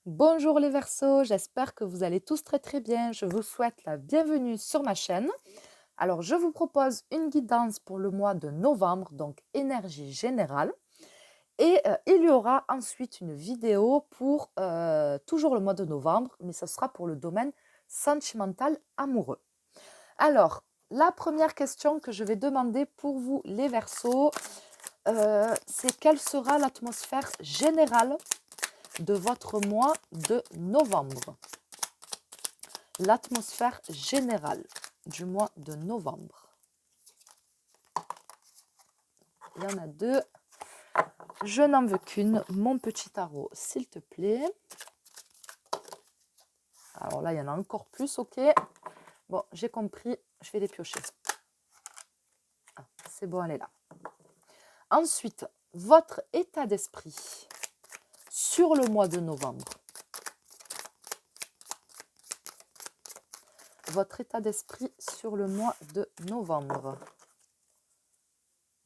Bonjour les Verseaux, j'espère que vous allez tous très très bien. Je vous souhaite la bienvenue sur ma chaîne. Alors, je vous propose une guidance pour le mois de novembre, donc énergie générale. Et il y aura ensuite une vidéo pour toujours le mois de novembre, mais ce sera pour le domaine sentimental amoureux. Alors, la première question que je vais demander pour vous les Verseaux, c'est quelle sera l'atmosphère générale de votre mois de novembre? L'atmosphère générale du mois de novembre. Il y en a deux. Je n'en veux qu'une. Mon petit tarot, s'il te plaît. Alors là, il y en a encore plus, ok. Bon, j'ai compris. Je vais les piocher. Ah, c'est bon, elle est là. Ensuite, votre état d'esprit sur le mois de novembre. Votre état d'esprit sur le mois de novembre.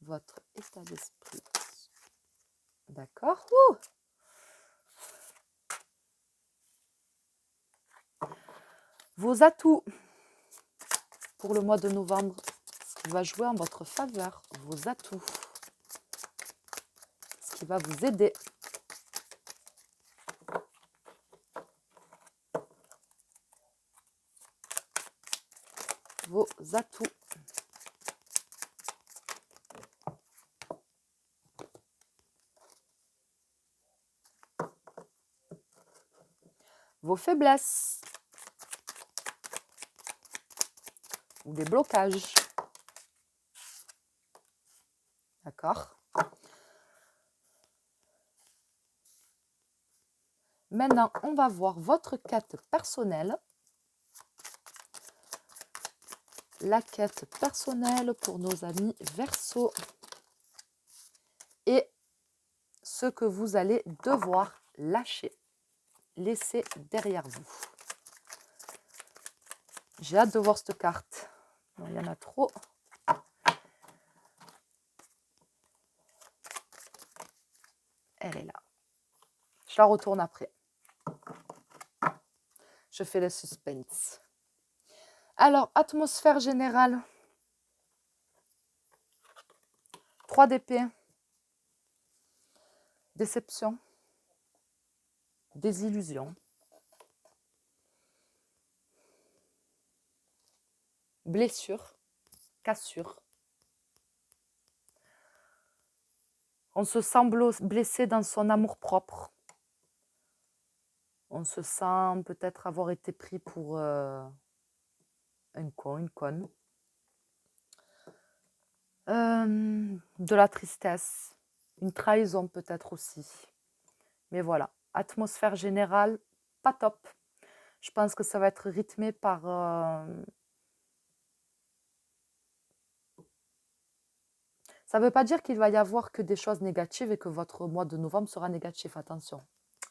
Votre état d'esprit. D'accord. Vos atouts pour le mois de novembre, ce qui va jouer en votre faveur, vos atouts, ce qui va vous aider. Vos atouts. Vos faiblesses ou des blocages. D'accord? Maintenant, on va voir votre quête personnelle. La quête personnelle pour nos amis Verseau. Et ce que vous allez devoir lâcher, laisser derrière vous. J'ai hâte de voir cette carte. Bon, il y en a trop. Elle est là. Je la retourne après. Je fais le suspense. Alors, atmosphère générale. 3 d'épée. Déception. Désillusion. Blessure. Cassure. On se sent blessé dans son amour-propre. On se sent peut-être avoir été pris pour un con, une conne. De la tristesse. Une trahison peut-être aussi. Mais voilà, atmosphère générale, pas top. Je pense que ça va être rythmé par... Ça ne veut pas dire qu'il va y avoir que des choses négatives et que votre mois de novembre sera négatif, attention.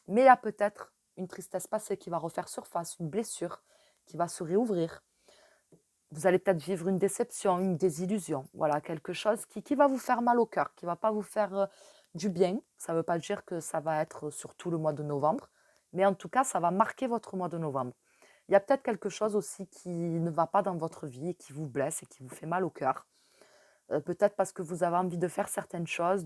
Mais il y a peut-être une tristesse passée qui va refaire surface, une blessure qui va se réouvrir. Vous allez peut-être vivre une déception, une désillusion. Voilà, quelque chose qui va vous faire mal au cœur, qui ne va pas vous faire du bien. Ça ne veut pas dire que ça va être sur tout le mois de novembre, mais en tout cas, ça va marquer votre mois de novembre. Il y a peut-être quelque chose aussi qui ne va pas dans votre vie, qui vous blesse et qui vous fait mal au cœur. Peut-être parce que vous avez envie de faire certaines choses,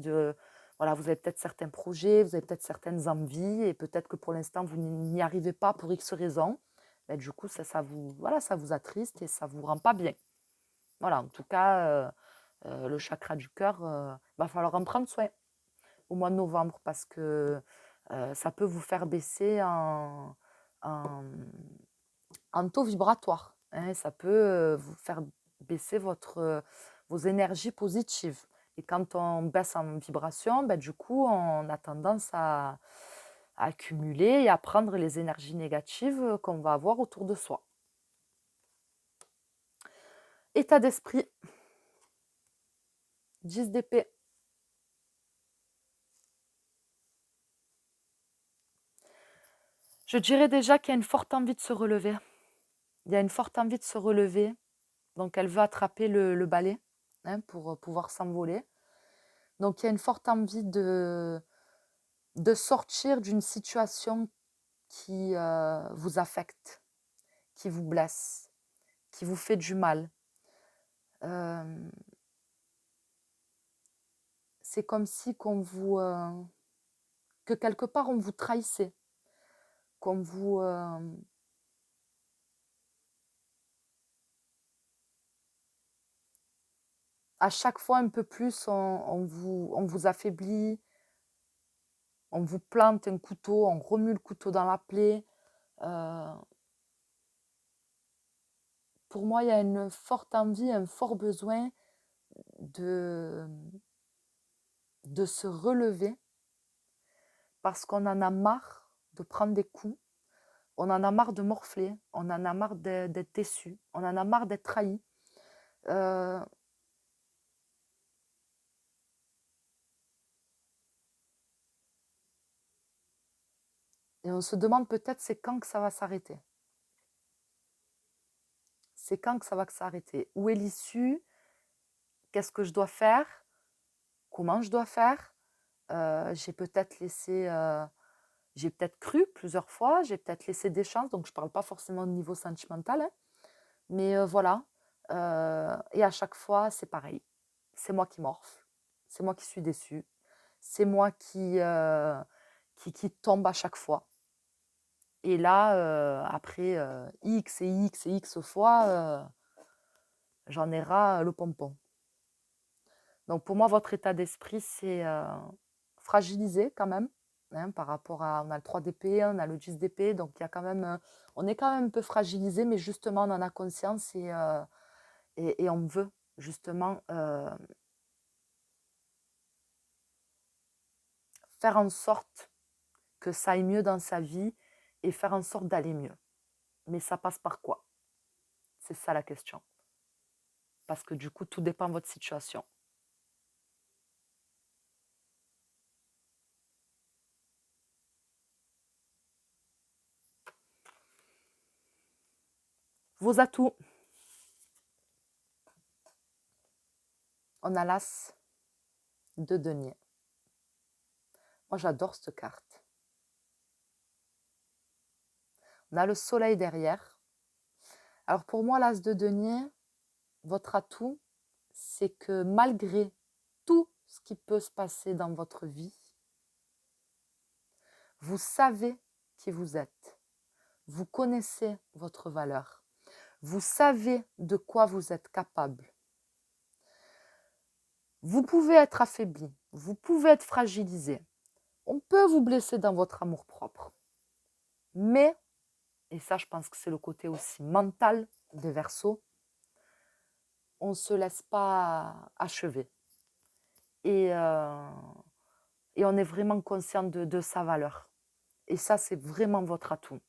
voilà, vous avez peut-être certains projets, vous avez peut-être certaines envies, et peut-être que pour l'instant, vous n'y arrivez pas pour X raisons. Mais du coup, voilà, ça vous attriste et ça ne vous rend pas bien. Voilà, en tout cas, le chakra du cœur, va falloir en prendre soin au mois de novembre parce que ça peut vous faire baisser en, en taux vibratoire. Hein, ça peut vous faire baisser vos énergies positives. Et quand on baisse en vibration, ben, du coup, on a tendance à accumuler et à prendre les énergies négatives qu'on va avoir autour de soi. État d'esprit. 10 d'épée. Je dirais déjà qu'il y a une forte envie de se relever. Il y a une forte envie de se relever. Donc, elle veut attraper le balai, hein, pour pouvoir s'envoler. Donc, il y a une forte envie de sortir d'une situation qui vous affecte, qui vous blesse, qui vous fait du mal. C'est comme si que quelque part on vous trahissait, qu'on vous... à chaque fois un peu plus, on vous affaiblit, on vous plante un couteau, on remue le couteau dans la plaie. Pour moi, il y a une forte envie, un fort besoin de se relever parce qu'on en a marre de prendre des coups, on en a marre de morfler, on en a marre d'être déçu, on en a marre d'être trahi. Et on se demande peut-être c'est quand que ça va s'arrêter. C'est quand que ça va s'arrêter. Où est l'issue? Qu'est-ce que je dois faire? Comment je dois faire? J'ai peut-être laissé... j'ai peut-être cru plusieurs fois, j'ai peut-être laissé des chances, donc je ne parle pas forcément au niveau sentimental, hein, mais voilà. Et à chaque fois, c'est pareil. C'est moi qui morfle, c'est moi qui suis déçue, c'est moi qui tombe à chaque fois. Et là, après X et X et X fois, j'en ai ras le pompon. Donc pour moi, votre état d'esprit, c'est fragilisé quand même. Hein, par rapport à, on a le 3 d'épée, on a le 10 d'épée, donc il y a quand même, on est quand même un peu fragilisé, mais justement on en a conscience et on veut justement faire en sorte que ça aille mieux dans sa vie et faire en sorte d'aller mieux. Mais ça passe par quoi? C'est ça la question. Parce que du coup, tout dépend de votre situation. Vos atouts. On a l'as de denier. Moi, j'adore cette carte. On a le soleil derrière. Alors pour moi, l'as de denier, votre atout, c'est que malgré tout ce qui peut se passer dans votre vie, vous savez qui vous êtes. Vous connaissez votre valeur. Vous savez de quoi vous êtes capable. Vous pouvez être affaibli. Vous pouvez être fragilisé. On peut vous blesser dans votre amour-propre. Mais, et ça je pense que c'est le côté aussi mental des Verseaux, on ne se laisse pas achever. Et on est vraiment conscient de sa valeur. Et ça, c'est vraiment votre atout.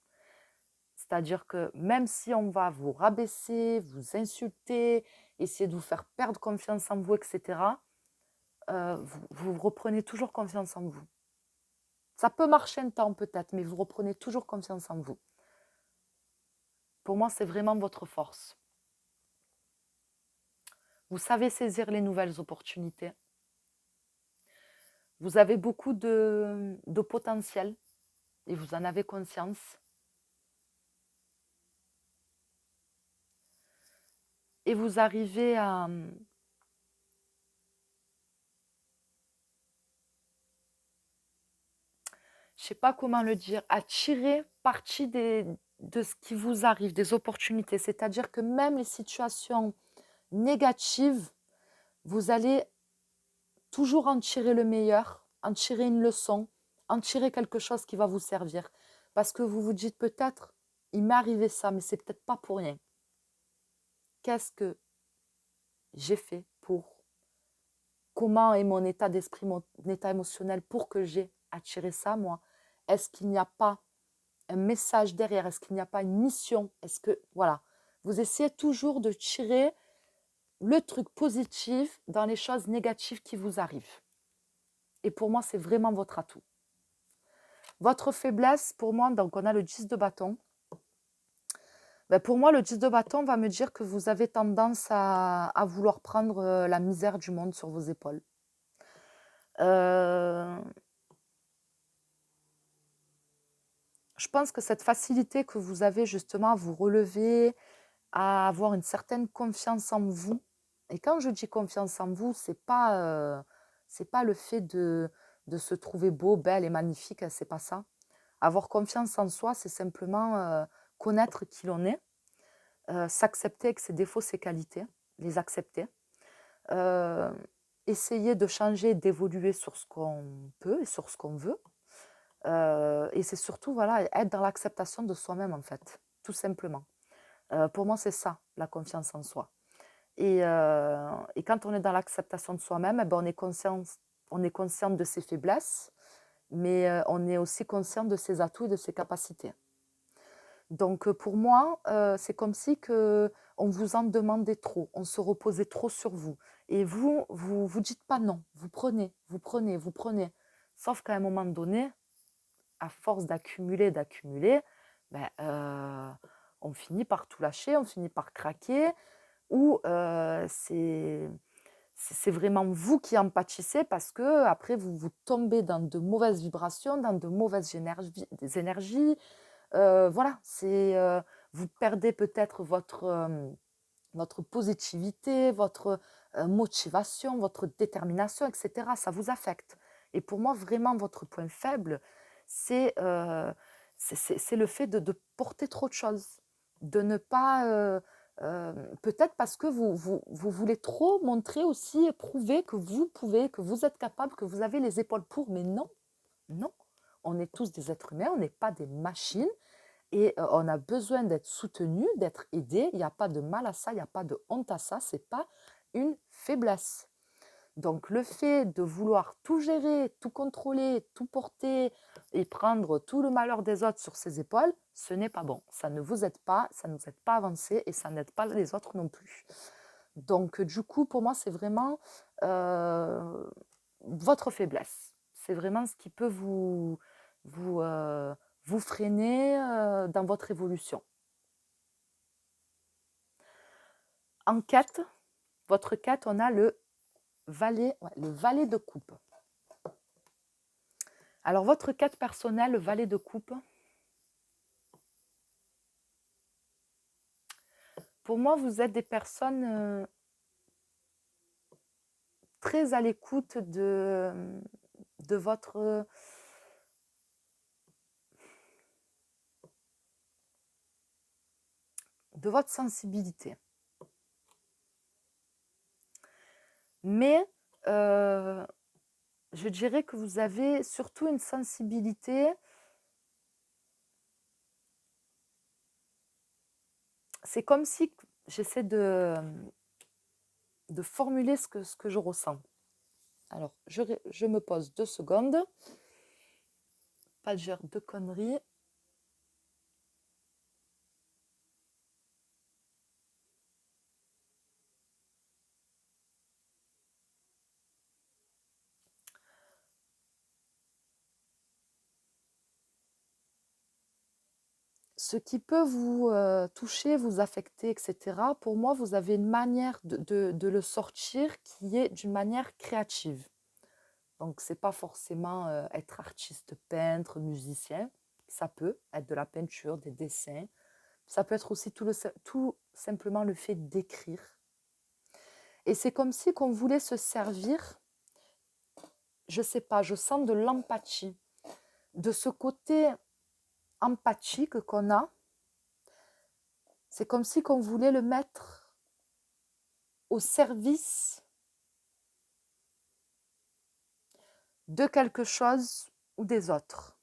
C'est-à-dire que même si on va vous rabaisser, vous insulter, essayer de vous faire perdre confiance en vous, etc., vous reprenez toujours confiance en vous. Ça peut marcher un temps peut-être, mais vous reprenez toujours confiance en vous. Pour moi, c'est vraiment votre force. Vous savez saisir les nouvelles opportunités. Vous avez beaucoup de potentiel et vous en avez conscience. Et vous arrivez à... je ne sais pas comment le dire, à tirer parti de ce qui vous arrive, des opportunités. C'est-à-dire que même les situations négatives, vous allez toujours en tirer le meilleur, en tirer une leçon, en tirer quelque chose qui va vous servir. Parce que vous vous dites peut-être, il m'est arrivé ça, mais c'est peut-être pas pour rien. Qu'est-ce que j'ai fait pour... Comment est mon état d'esprit, mon état émotionnel pour que j'ai attiré ça, moi? Est-ce qu'il n'y a pas un message derrière? Est-ce qu'il n'y a pas une mission? Est-ce que, voilà, vous essayez toujours de tirer le truc positif dans les choses négatives qui vous arrivent. Et pour moi, c'est vraiment votre atout. Votre faiblesse, pour moi, donc on a le 10 de bâton. Ben pour moi, le 10 de bâton va me dire que vous avez tendance à vouloir prendre la misère du monde sur vos épaules. Je pense que cette facilité que vous avez justement à vous relever, à avoir une certaine confiance en vous, et quand je dis confiance en vous, c'est pas le fait de se trouver beau, belle et magnifique, hein, c'est pas ça. Avoir confiance en soi, c'est simplement connaître qui l'on est, s'accepter avec ses défauts, ses qualités, les accepter, euh, essayer de changer, d'évoluer sur ce qu'on peut et sur ce qu'on veut. Et c'est surtout voilà, être dans l'acceptation de soi-même, en fait, tout simplement. Pour moi, c'est ça, la confiance en soi. Et quand on est dans l'acceptation de soi-même, eh ben, on est conscient de ses faiblesses, mais on est aussi conscient de ses atouts et de ses capacités. Donc pour moi, c'est comme si que on vous en demandait trop, on se reposait trop sur vous. Et vous dites pas non, vous prenez, vous prenez, vous prenez. Sauf qu'à un moment donné, à force d'accumuler, ben, on finit par tout lâcher, on finit par craquer, ou c'est vraiment vous qui en pâtissez parce que après vous tombez dans de mauvaises vibrations, dans de mauvaises des énergies. Voilà, vous perdez peut-être votre positivité, votre motivation, votre détermination, etc. Ça vous affecte. Et pour moi, vraiment, votre point faible, c'est c'est le fait de porter trop de choses, de ne pas... peut-être parce que vous voulez trop montrer aussi, prouver que vous pouvez, que vous êtes capable, que vous avez les épaules pour, mais non, non. On est tous des êtres humains, on n'est pas des machines. Et on a besoin d'être soutenu, d'être aidé. Il n'y a pas de mal à ça, il n'y a pas de honte à ça. Ce n'est pas une faiblesse. Donc le fait de vouloir tout gérer, tout contrôler, tout porter et prendre tout le malheur des autres sur ses épaules, ce n'est pas bon. Ça ne vous aide pas, ça ne vous aide pas à avancer et ça n'aide pas les autres non plus. Donc du coup, pour moi, c'est vraiment votre faiblesse. C'est vraiment ce qui peut vous, vous freiner dans votre évolution. En quête, votre quête, on a le valet de coupe. Alors, votre quête personnelle, le valet de coupe, pour moi, vous êtes des personnes très à l'écoute de votre... de votre sensibilité. Mais je dirais que vous avez surtout une sensibilité. C'est comme si j'essaie de formuler ce que je ressens. Alors, je me pose 2 secondes. Pas de genre de conneries. Ce qui peut vous toucher, vous affecter, etc., pour moi, vous avez une manière de le sortir qui est d'une manière créative. Donc, c'est pas forcément être artiste, peintre, musicien. Ça peut être de la peinture, des dessins. Ça peut être aussi tout simplement le fait d'écrire. Et c'est comme si qu'on voulait se servir, je sais pas, je sens de l'empathie, de ce côté empathique qu'on a. C'est comme si qu'on voulait le mettre au service de quelque chose ou des autres.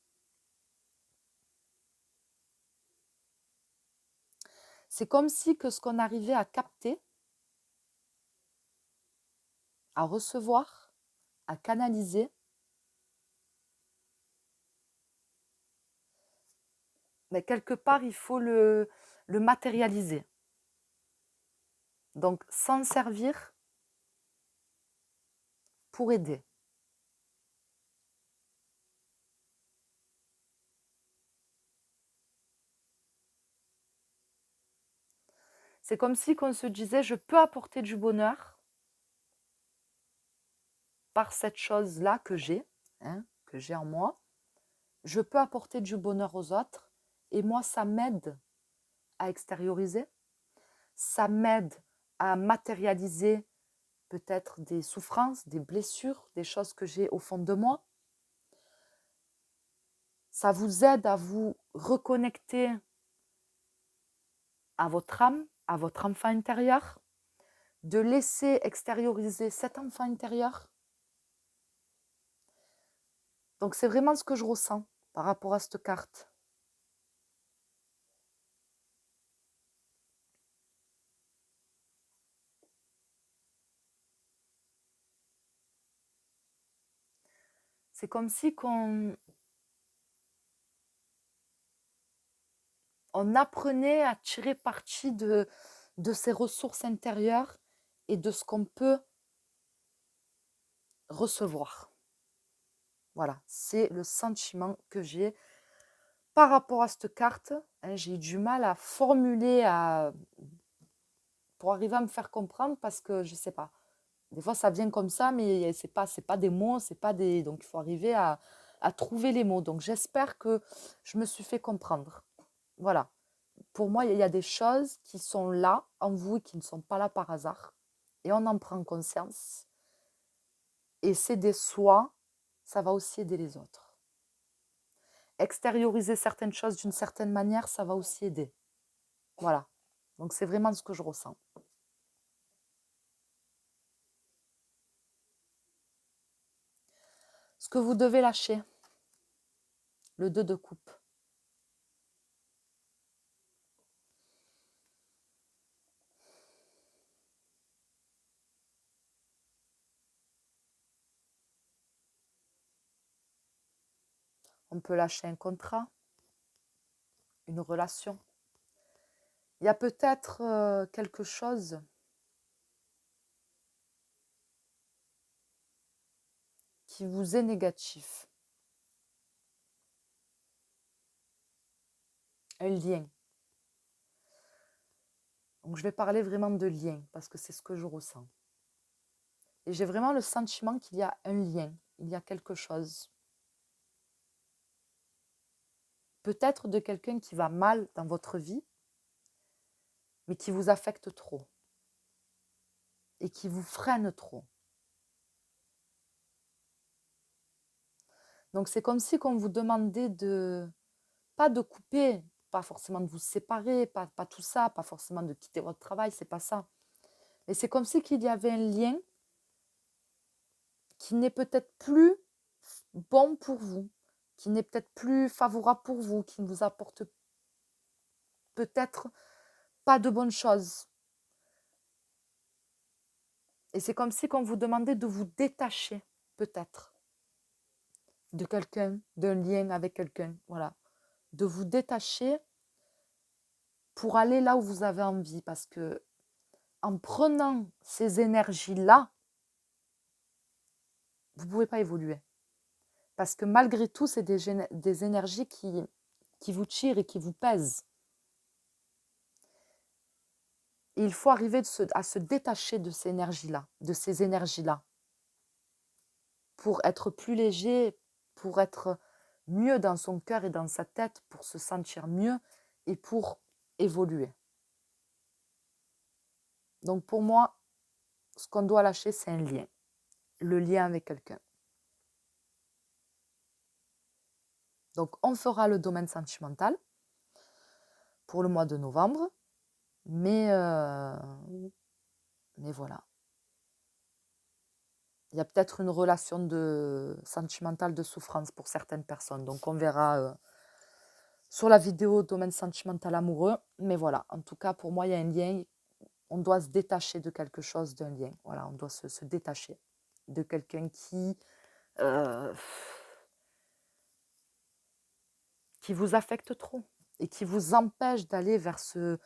C'est comme si que ce qu'on arrivait à capter, à recevoir, à canaliser, mais quelque part, il faut le matérialiser. Donc, s'en servir pour aider. C'est comme si qu'on se disait, je peux apporter du bonheur par cette chose-là que j'ai, hein, que j'ai en moi. Je peux apporter du bonheur aux autres Et moi, ça m'aide à extérioriser, ça m'aide à matérialiser peut-être des souffrances, des blessures, des choses que j'ai au fond de moi. Ça vous aide à vous reconnecter à votre âme, à votre enfant intérieur, de laisser extérioriser cet enfant intérieur. Donc c'est vraiment ce que je ressens par rapport à cette carte. C'est comme si on apprenait à tirer parti de ses ressources intérieures et de ce qu'on peut recevoir. Voilà, c'est le sentiment que j'ai par rapport à cette carte. J'ai eu du mal à formuler pour arriver à me faire comprendre parce que je ne sais pas. Des fois, ça vient comme ça, mais c'est pas des mots, c'est pas des. Donc, il faut arriver à trouver les mots. Donc, j'espère que je me suis fait comprendre. Voilà. Pour moi, il y a des choses qui sont là en vous et qui ne sont pas là par hasard. Et on en prend conscience. Et s'aider soi, ça va aussi aider les autres. Extérioriser certaines choses d'une certaine manière, ça va aussi aider. Voilà. Donc, c'est vraiment ce que je ressens. Ce que vous devez lâcher, le 2 de coupe. On peut lâcher un contrat, une relation. Il y a peut-être quelque chose qui vous est négatif. Un lien. Donc, je vais parler vraiment de lien parce que c'est ce que je ressens. Et j'ai vraiment le sentiment qu'il y a un lien, il y a quelque chose. Peut-être de quelqu'un qui va mal dans votre vie, mais qui vous affecte trop et qui vous freine trop. Donc, c'est comme si on vous demandait pas de couper, pas forcément de vous séparer, pas tout ça, pas forcément de quitter votre travail, c'est pas ça. Mais c'est comme si qu'il y avait un lien qui n'est peut-être plus bon pour vous, qui n'est peut-être plus favorable pour vous, qui ne vous apporte peut-être pas de bonnes choses. Et c'est comme si on vous demandait de vous détacher, peut-être, de quelqu'un, d'un lien avec quelqu'un, voilà. De vous détacher pour aller là où vous avez envie, parce que en prenant ces énergies-là, vous ne pouvez pas évoluer. Parce que malgré tout, c'est des énergies qui vous tirent et qui vous pèsent. Et il faut arriver à se détacher de ces énergies-là, pour être plus léger, pour être mieux dans son cœur et dans sa tête, pour se sentir mieux et pour évoluer. Donc pour moi, ce qu'on doit lâcher, c'est un lien. Le lien avec quelqu'un. Donc on fera le domaine sentimental pour le mois de novembre. Mais voilà. Il y a peut-être une relation sentimentale de souffrance pour certaines personnes. Donc, on verra sur la vidéo domaine sentimental amoureux. Mais voilà, en tout cas, pour moi, il y a un lien. On doit se détacher de quelque chose, d'un lien. Voilà, on doit se détacher de quelqu'un qui vous affecte trop et qui vous empêche d'aller vers ce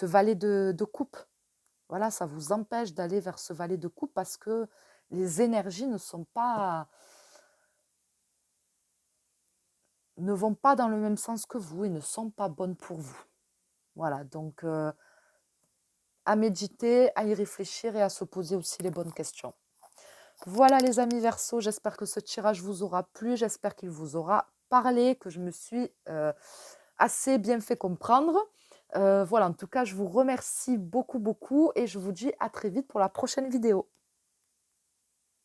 valet de coupe. Voilà, ça vous empêche d'aller vers ce valet de coupe parce que les énergies ne vont pas dans le même sens que vous et ne sont pas bonnes pour vous. Voilà, donc à méditer, à y réfléchir et à se poser aussi les bonnes questions. Voilà les amis Verseaux, j'espère que ce tirage vous aura plu, j'espère qu'il vous aura parler, que je me suis assez bien fait comprendre. Voilà, en tout cas, je vous remercie beaucoup, beaucoup et je vous dis à très vite pour la prochaine vidéo.